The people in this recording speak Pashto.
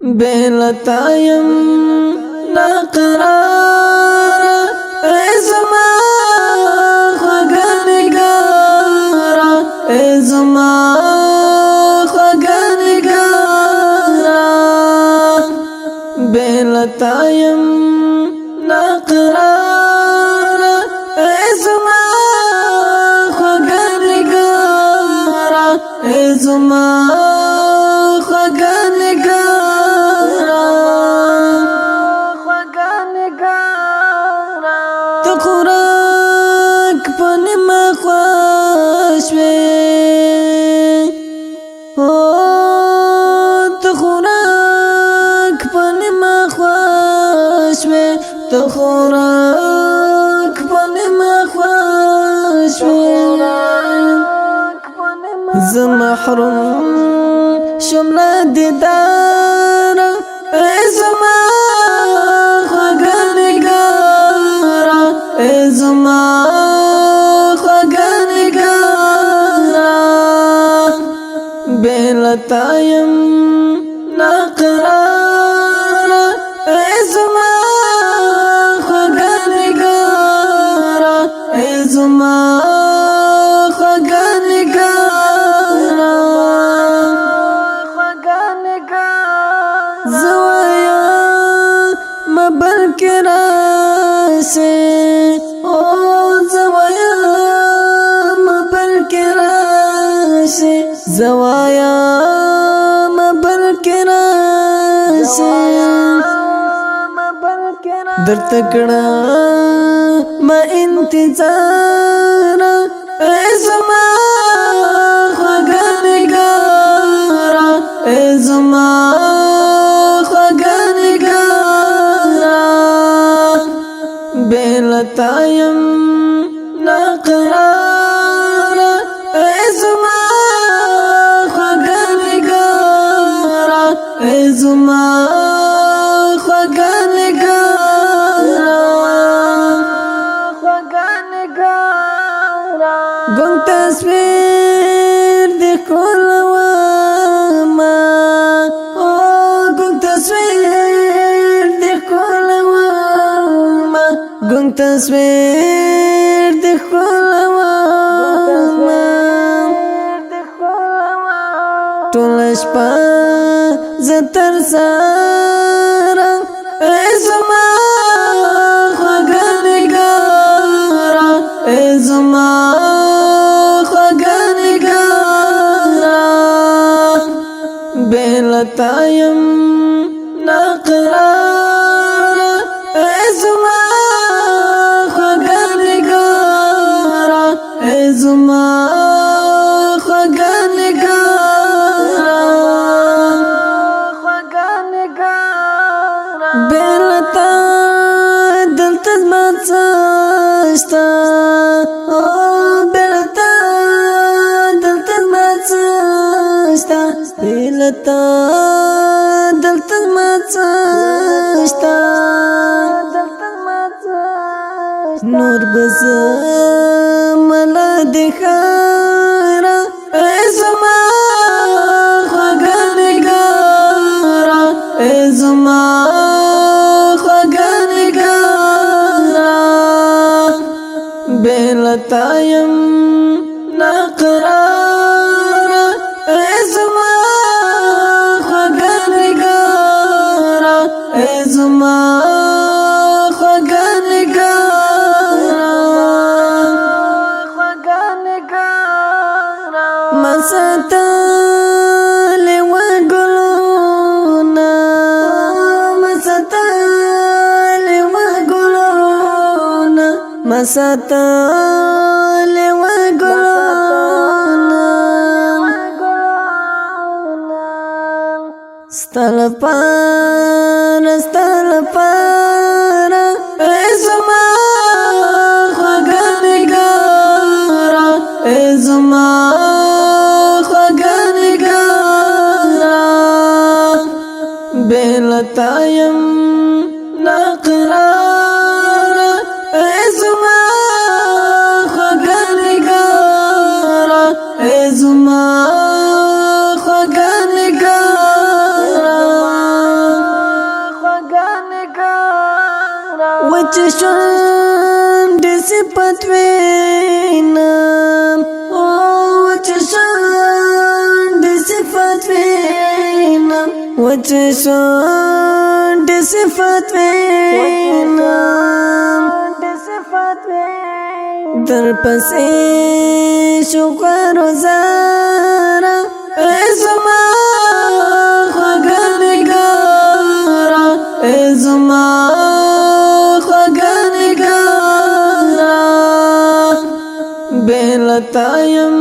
بلتایم ناقرار ای زما خوږه نګاره ای زما خوږه نګاره بلتایم ناقرار ای زما خوږه نګاره ای زما خوږه نګاره ته خوراک په نیمه خوښ وې ته خوراک په نیمه خوښ وې ته خوراک په نیمه خوښ وې زه محروم شوم له دیداره ای زما خوږه نګاره ای زما خوږه نګاره بلتایم ناقراره ای زما خوږه نګاره ای زما خوږه نګاره زوایا مبل کې راسه او زوایا مبل کې راسه زوایا مبل کې راسه در تکړه ما انتظار ای زما خوږه نګاره ای زما خوږه نګاره بلتایم ناقراره ای زما خوږه نګاره ای زما خوږه نګاره ګونګ تصویر د ښکلومه ګونګ تصویر د ښکلومه ګونګ تصویر د ښکلومه ټوله شپه زه تر سهاره ای زما خوږه نګاره ای زما خوږه نګاره بلتایم ناقراره ای زما خوږه نګاره ای زما خوږه نګاره بلتا دلته زما څه شته بلتا دلته زما څه شته بلتا دلته زما څه شته نور به زه مله د ښاره ای زما خوږه نګاره ای زما خوږه نګاره بلتایم ناقراره ای زما خوږه نګاره ای زما خوږه نګاره ما ساتلې وه ګلونه ما ساتلې وه ګلونه ما ساتلې وه ګلونه ستا لپاره ای زما خوږه نګاره ای زما خوږه نګاره بلتایم ناقراره ای زما خوږه نګاره ای زما خوږه نګاره چشون دی صفت وینم او چشون دی صفت وینم و چشون دی صفت وینم در پسی شکر و زارا ای زما خوږه نګاره ای زما خوږه نګاره بې له تا یم